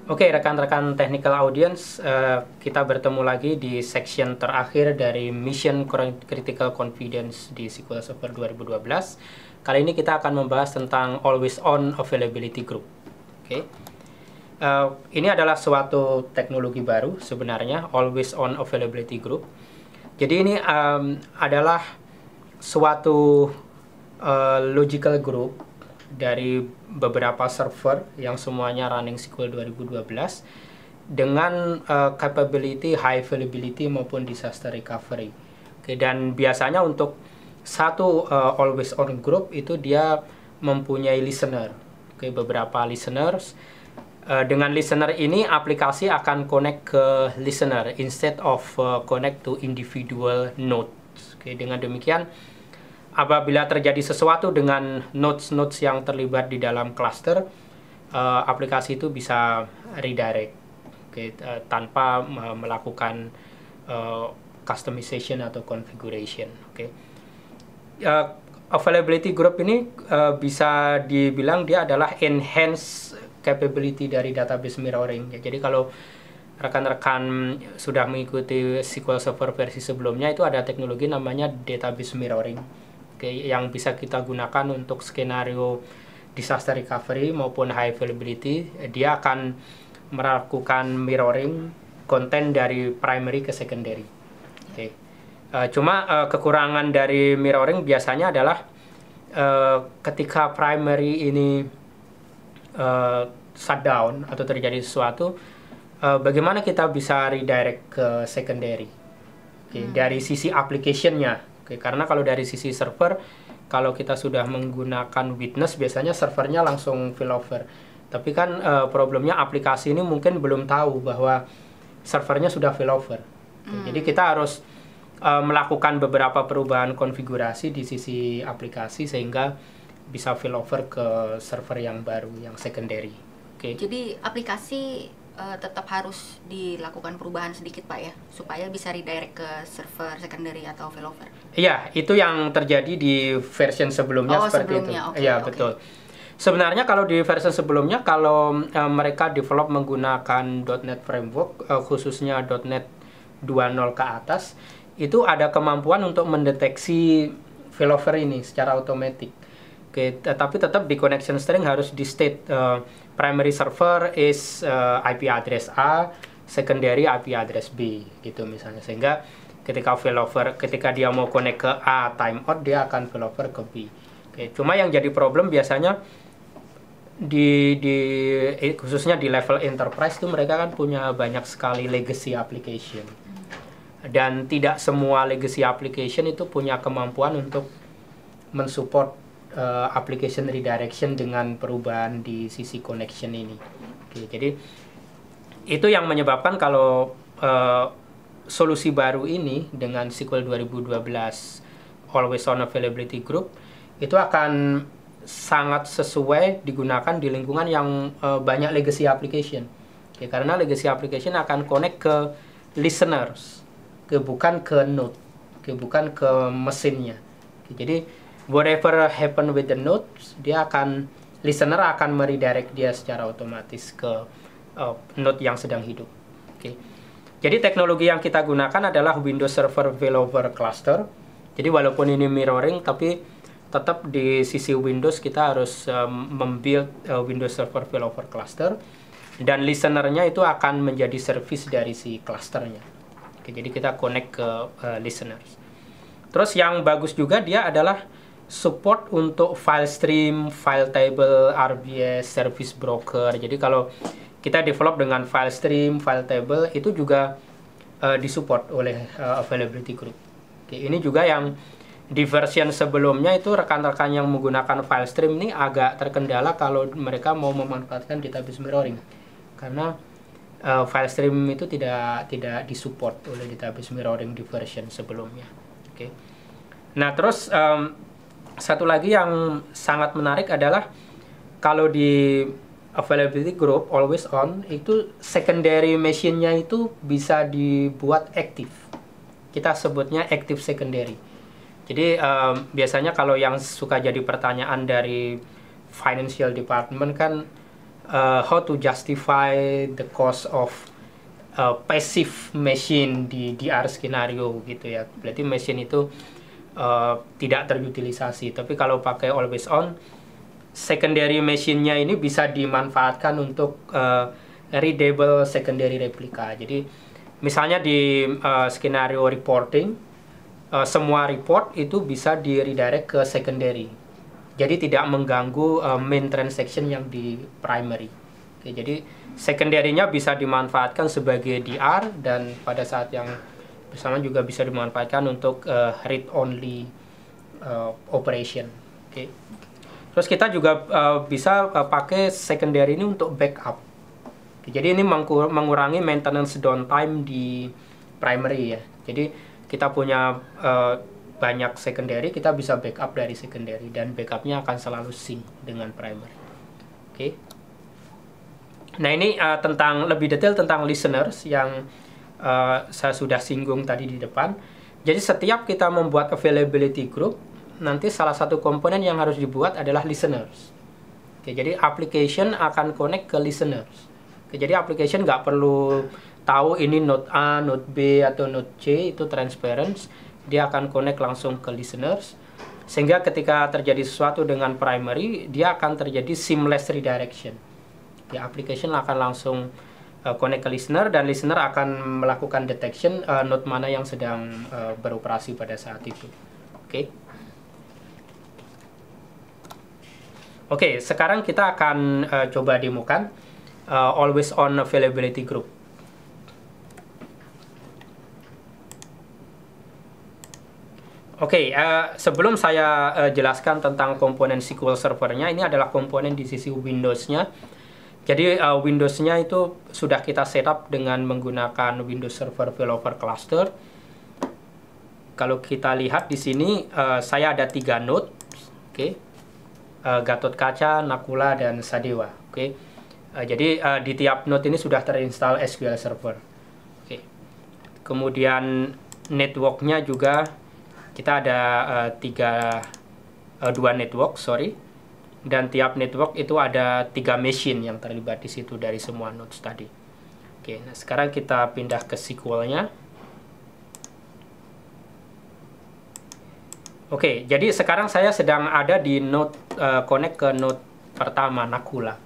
Oke, rekan-rekan technical audience, kita bertemu lagi di section terakhir dari Mission Critical Confidence di SQL Server 2012. Kali ini kita akan membahas tentang Always On Availability Group. Oke, ini adalah suatu teknologi baru sebenarnya, Always On Availability Group. Jadi ini adalah suatu logical group dari beberapa server yang semuanya running SQL 2012 dengan capability high availability maupun disaster recovery. Oke, dan biasanya untuk satu always on group itu dia mempunyai listener. Oke, beberapa listeners. Dengan listener ini aplikasi akan connect ke listener instead of connect to individual nodes. Oke, dengan demikian apabila terjadi sesuatu dengan nodes-nodes yang terlibat di dalam cluster, aplikasi itu bisa redirect, tanpa melakukan customization atau configuration. Availability group ini bisa dibilang dia adalah enhance capability dari database mirroring. Jadi kalau rekan-rekan sudah mengikuti SQL Server versi sebelumnya, itu ada teknologi namanya database mirroring. Yang bisa kita gunakan untuk skenario disaster recovery maupun high availability. Dia akan melakukan mirroring konten dari primary ke secondary. Cuma kekurangan dari mirroring biasanya adalah ketika primary ini shutdown atau terjadi sesuatu, bagaimana kita bisa redirect ke secondary dari sisi application-nya. Karena kalau dari sisi server, kalau kita sudah menggunakan witness, biasanya servernya langsung failover. Tapi kan problemnya aplikasi ini mungkin belum tahu bahwa servernya sudah failover. Jadi kita harus melakukan beberapa perubahan konfigurasi di sisi aplikasi sehingga bisa failover ke server yang baru, yang secondary. Jadi aplikasi tetap harus dilakukan perubahan sedikit Pak ya, supaya bisa redirect ke server secondary atau failover. Iya, itu yang terjadi di version sebelumnya seperti sebelumnya. itu. Iya, betul. Sebenarnya kalau di version sebelumnya, kalau mereka develop menggunakan .NET Framework, khususnya .NET 2.0 ke atas, itu ada kemampuan untuk mendeteksi failover ini secara otomatis. Tapi tetap di connection string harus di state primary server is IP address A, secondary IP address B, gitu misalnya. Sehingga ketika failover, ketika dia mau connect ke A timeout, dia akan failover ke B. Cuma yang jadi problem biasanya khususnya di level enterprise itu mereka kan punya banyak sekali legacy application. Dan tidak semua legacy application itu punya kemampuan untuk mensupport application redirection dengan perubahan di sisi connection ini. Jadi itu yang menyebabkan kalau solusi baru ini dengan SQL 2012 Always On Availability Group itu akan sangat sesuai digunakan di lingkungan yang banyak legacy application. Karena legacy application akan connect ke listeners, bukan ke node, bukan ke mesinnya. Jadi whatever happen with the nodes, listener akan meredirect dia secara otomatis ke node yang sedang hidup. Jadi teknologi yang kita gunakan adalah Windows Server Failover Cluster. Jadi walaupun ini mirroring, tapi tetap di sisi Windows kita harus membuild Windows Server Failover Cluster, dan listenernya itu akan menjadi service dari si clusternya. Jadi kita connect ke listeners. Terus yang bagus juga dia adalah support untuk file stream, file table, RBS, service broker. Jadi kalau kita develop dengan file stream, file table, itu juga disupport oleh availability group. Ini juga yang di version sebelumnya itu rekan-rekan yang menggunakan file stream ini agak terkendala kalau mereka mau memanfaatkan database mirroring. Karena file stream itu tidak disupport oleh database mirroring di version sebelumnya. Nah, terus satu lagi yang sangat menarik adalah kalau di availability group always on itu secondary machine-nya itu bisa dibuat aktif. Kita sebutnya active secondary. Jadi biasanya kalau yang suka jadi pertanyaan dari financial department kan how to justify the cost of passive machine di DR skenario gitu ya. Berarti machine itu tidak terutilisasi. Tapi kalau pakai always on, secondary machine-nya ini bisa dimanfaatkan untuk readable secondary replika. Jadi misalnya di skenario reporting, semua report itu bisa di redirect ke secondary. Jadi tidak mengganggu main transaction yang di primary. Oke, jadi secondary-nya bisa dimanfaatkan sebagai DR, dan pada saat yang bersama juga bisa dimanfaatkan untuk read only operation. Oke. Terus kita juga bisa pakai secondary ini untuk backup. Oke, jadi ini mengurangi maintenance downtime di primary ya. Jadi kita punya banyak secondary, kita bisa backup dari secondary, dan backupnya akan selalu sync dengan primary. Oke. Nah ini tentang lebih detail tentang listeners yang saya sudah singgung tadi di depan. Jadi setiap kita membuat availability group, nanti salah satu komponen yang harus dibuat adalah listeners. Oke, jadi application akan connect ke listeners. Oke, jadi application nggak perlu tahu ini node A, node B, atau node C, itu transparent. Dia akan connect langsung ke listeners, sehingga ketika terjadi sesuatu dengan primary, dia akan terjadi seamless redirection. Ya, application akan langsung connect ke listener, dan listener akan melakukan detection node mana yang sedang beroperasi pada saat itu. Oke. Oke, sekarang kita akan coba demokan always on availability group. Oke, sebelum saya jelaskan tentang komponen SQL Server-nya, ini adalah komponen di sisi Windows-nya. Jadi Windows-nya itu sudah kita setup dengan menggunakan Windows Server Developer Cluster. Kalau kita lihat di sini, saya ada 3 node, oke, Gatot-Kaca, Nakula, dan Sadewa. Oke, jadi di tiap node ini sudah terinstall SQL Server. Oke, kemudian network-nya juga kita ada 2 network, dan tiap network itu ada 3 machine yang terlibat di situ dari semua nodes tadi. Oke, nah sekarang kita pindah ke SQL-nya. Oke, jadi sekarang saya sedang ada di node connect ke node pertama, Nakula.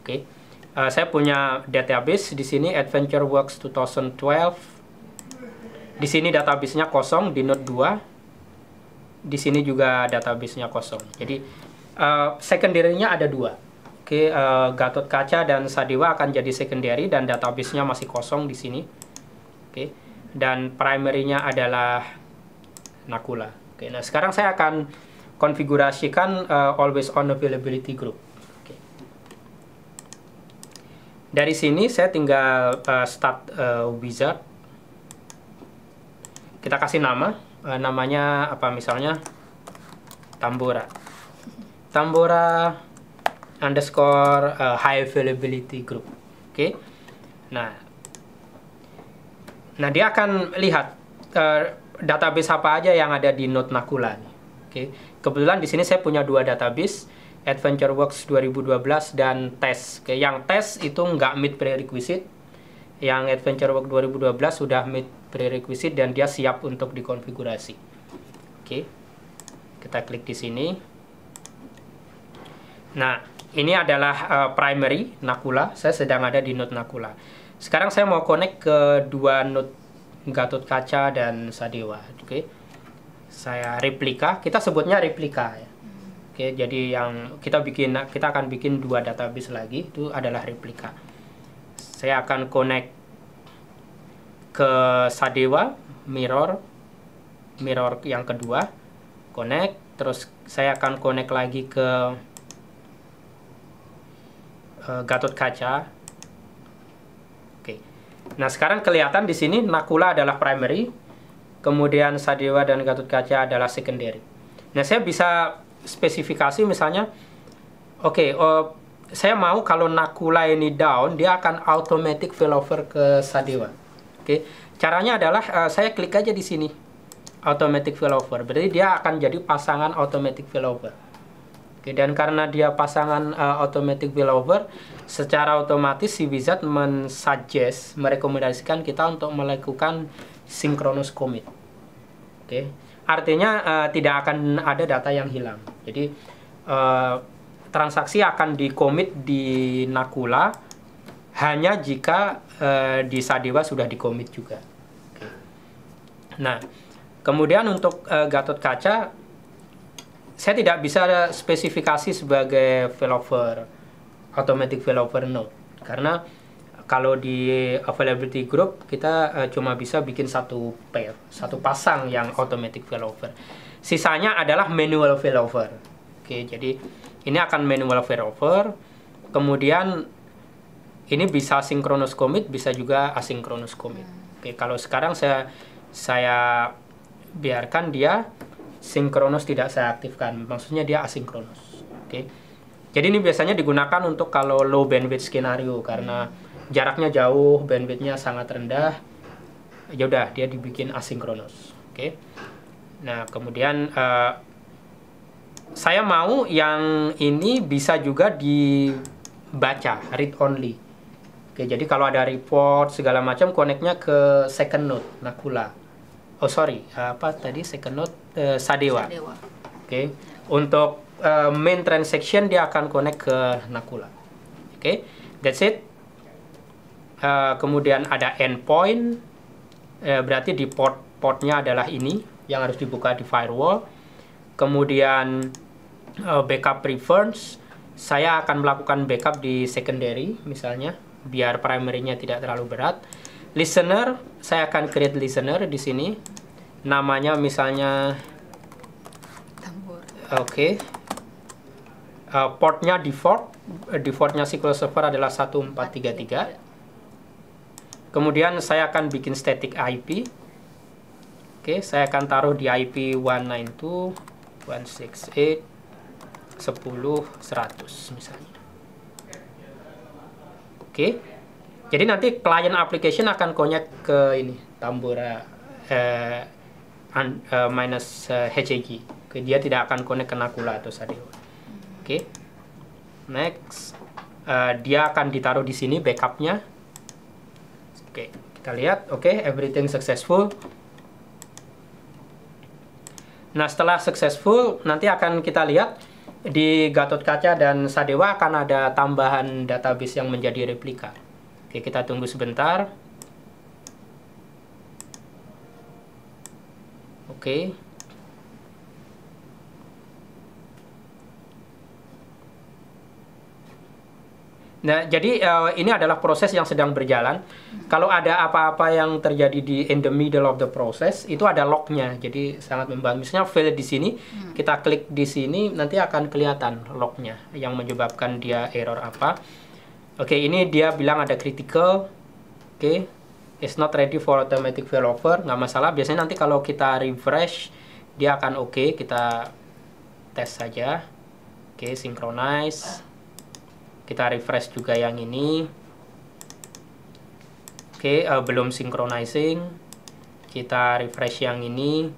Oke, saya punya database di sini AdventureWorks 2012. Di sini database-nya kosong di node 2. Di sini juga database-nya kosong. Jadi secondary-nya ada 2. Oke, Gatot-Kaca dan Sadewa akan jadi secondary, dan database-nya masih kosong di sini. Oke, dan primary-nya adalah Nakula. Oke, nah sekarang saya akan konfigurasikan always on availability group. Oke. Dari sini saya tinggal start wizard. Kita kasih nama. Namanya apa, misalnya Tambora underscore high availability group. Oke. Nah dia akan lihat database apa aja yang ada di node Nakula nih. Oke. Kebetulan di sini saya punya 2 database, AdventureWorks 2012 dan Test. Oke, yang Test itu nggak meet prerequisite. Yang AdventureWorks 2012 sudah meet prerequisite dan dia siap untuk dikonfigurasi. Oke, kita klik di sini. Nah, ini adalah primary Nakula. Saya sedang ada di node Nakula. Sekarang saya mau connect ke 2 node Gatot-Kaca dan Sadewa. Oke, saya replika. Kita sebutnya replika ya. Oke, jadi yang kita akan bikin 2 database lagi. Itu adalah replika. Saya akan connect ke Sadewa, mirror yang kedua, connect. Terus saya akan connect lagi ke Gatot-Kaca. Oke. Nah sekarang kelihatan di sini Nakula adalah primary, kemudian Sadewa dan Gatot-Kaca adalah secondary. Nah saya bisa spesifikasi misalnya, oke, saya mau kalau Nakula ini down, dia akan automatic failover ke Sadewa. Oke, caranya adalah saya klik aja di sini, automatic failover. Berarti dia akan jadi pasangan automatic failover. Oke, dan karena dia pasangan automatic failover, secara otomatis si wizard merekomendasikan kita untuk melakukan synchronous commit. Oke, artinya tidak akan ada data yang hilang. Jadi transaksi akan di-commit di Nakula hanya jika di Sadewa sudah di-commit juga. Oke. Nah, kemudian untuk Gatot-Kaca, saya tidak bisa spesifikasi sebagai failover, automatic failover node, karena kalau di availability group kita cuma bisa bikin satu pair, satu pasang yang automatic failover. Sisanya adalah manual failover. Oke, jadi ini akan manual failover. Kemudian ini bisa synchronous commit, bisa juga asynchronous commit. Oke, kalau sekarang saya biarkan dia sinkronus, tidak saya aktifkan, maksudnya dia asinkronus. Oke. Jadi ini biasanya digunakan untuk kalau low bandwidth skenario, karena jaraknya jauh, bandwidthnya sangat rendah, ya udah dia dibikin asinkronus. Oke. Nah, kemudian saya mau yang ini bisa juga dibaca, read only. Oke, jadi kalau ada report segala macam, connect-nya ke second node Nakula. Oh sorry, second node Sadewa. Oke, untuk main transaction dia akan connect ke Nakula. Oke, that's it. Kemudian ada endpoint, berarti di portnya adalah ini yang harus dibuka di firewall. Kemudian backup preference, saya akan melakukan backup di secondary misalnya, biar primary-nya tidak terlalu berat. Listener, saya akan create listener di sini. Namanya misalnya Oke. Portnya defaultnya SQL Server adalah 1433. Kemudian saya akan bikin static IP. Oke, saya akan taruh di IP 192.168.10.100 misalnya. Oke. Jadi nanti client application akan connect ke ini Tambora minus HAG. Oke, dia tidak akan connect ke Nakula atau Sadewa. Oke. Next, dia akan ditaruh di sini backupnya. Oke, kita lihat. Oke, everything successful. Nah, setelah successful, nanti akan kita lihat di Gatot-Kaca dan Sadewa akan ada tambahan database yang menjadi replika. Oke, kita tunggu sebentar. Oke. Nah, jadi ini adalah proses yang sedang berjalan. Kalau ada apa-apa yang terjadi in the middle of the process, itu ada lognya. Jadi sangat membantu. Misalnya fail di sini, kita klik di sini, nanti akan kelihatan lognya yang menyebabkan dia error apa. Oke, ini dia bilang ada critical. Oke, it's not ready for automatic failover, nggak masalah. Biasanya nanti kalau kita refresh, dia akan oke. Kita tes saja. Oke, synchronize. Kita refresh juga yang ini. Oke, belum synchronizing. Kita refresh yang ini.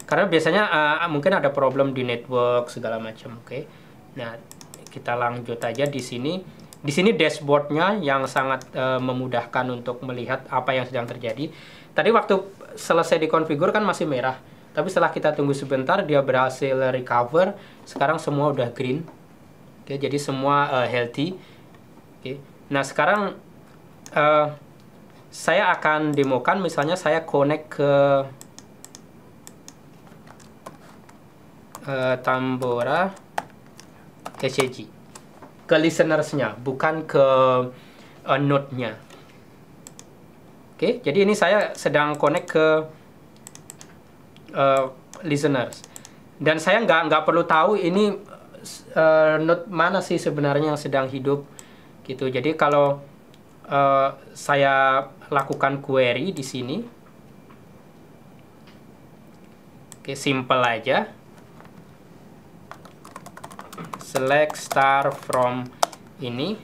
Karena biasanya mungkin ada problem di network segala macam. Oke. Nah, kita lanjut aja di sini. Di sini dashboardnya yang sangat memudahkan untuk melihat apa yang sedang terjadi. Tadi waktu selesai dikonfigur kan masih merah. Tapi setelah kita tunggu sebentar, dia berhasil recover. Sekarang semua udah green. Oke, jadi semua healthy. Oke. Nah, sekarang saya akan demokan, misalnya saya connect ke Tambora HAG. Ke listeners-nya, bukan ke node-nya. Oke, jadi ini saya sedang connect ke listeners. Dan saya nggak perlu tahu ini node mana sih sebenarnya yang sedang hidup gitu. Jadi kalau saya lakukan query di sini, oke, simple aja. Select star from ini,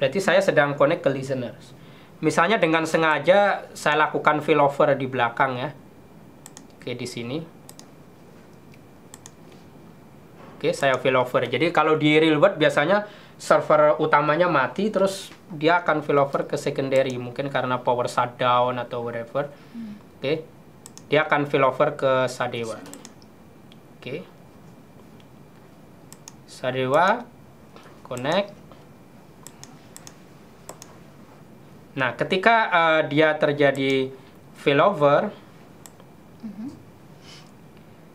berarti saya sedang connect ke listeners. Misalnya dengan sengaja saya lakukan failover di belakang ya. Oke, di sini. Oke, Oke, saya failover. Jadi kalau di real world biasanya server utamanya mati, terus dia akan failover ke secondary, mungkin karena power shutdown atau whatever. Oke, dia akan failover ke Sadewa. Oke, Sadewa connect. Nah, ketika dia terjadi failover,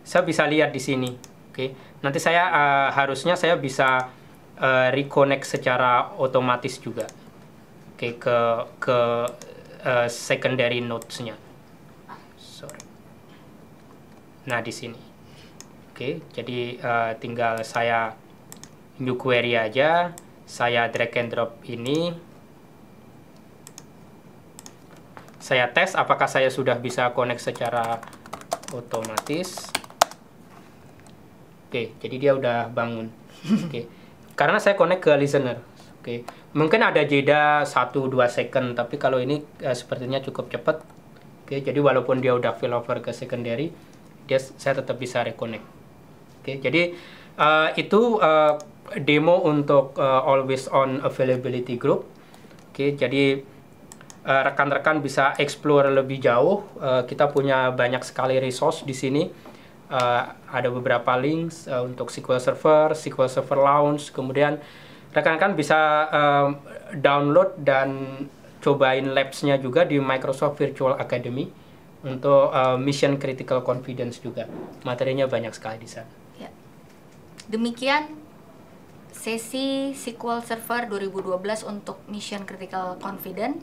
saya bisa lihat di sini. Oke, nanti saya harusnya saya bisa reconnect secara otomatis juga. Oke, ke secondary nodes-nya. Sorry. Nah, di sini. Oke, jadi tinggal saya new query aja, saya drag and drop ini. Saya tes apakah saya sudah bisa connect secara otomatis. Oke, jadi dia udah bangun. Oke, karena saya connect ke listener. Oke, mungkin ada jeda 1-2 second, tapi kalau ini sepertinya cukup cepat. Oke, jadi walaupun dia udah failover ke secondary, saya tetap bisa reconnect. Oke, jadi itu demo untuk always on availability group. Oke, jadi rekan-rekan bisa explore lebih jauh. Kita punya banyak sekali resource di sini. Ada beberapa links untuk SQL Server Launch. Kemudian rekan-rekan bisa download dan cobain labs-nya juga di Microsoft Virtual Academy untuk Mission Critical Confidence juga. Materinya banyak sekali di sana. Ya. Demikian sesi SQL Server 2012 untuk Mission Critical Confidence.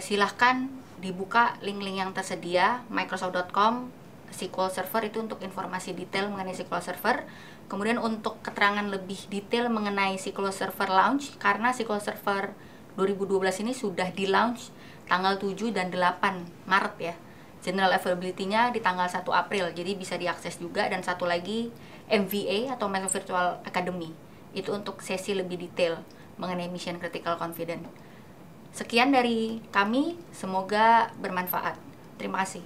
Silahkan dibuka link-link yang tersedia, microsoft.com SQL Server itu untuk informasi detail mengenai SQL Server. Kemudian untuk keterangan lebih detail mengenai SQL Server Launch, karena SQL Server 2012 ini sudah di launch tanggal 7 dan 8 Maret ya. General availability-nya di tanggal 1 April, jadi bisa diakses juga. Dan satu lagi MVA atau Microsoft Virtual Academy, itu untuk sesi lebih detail mengenai Mission Critical Confidence. Sekian dari kami, semoga bermanfaat. Terima kasih.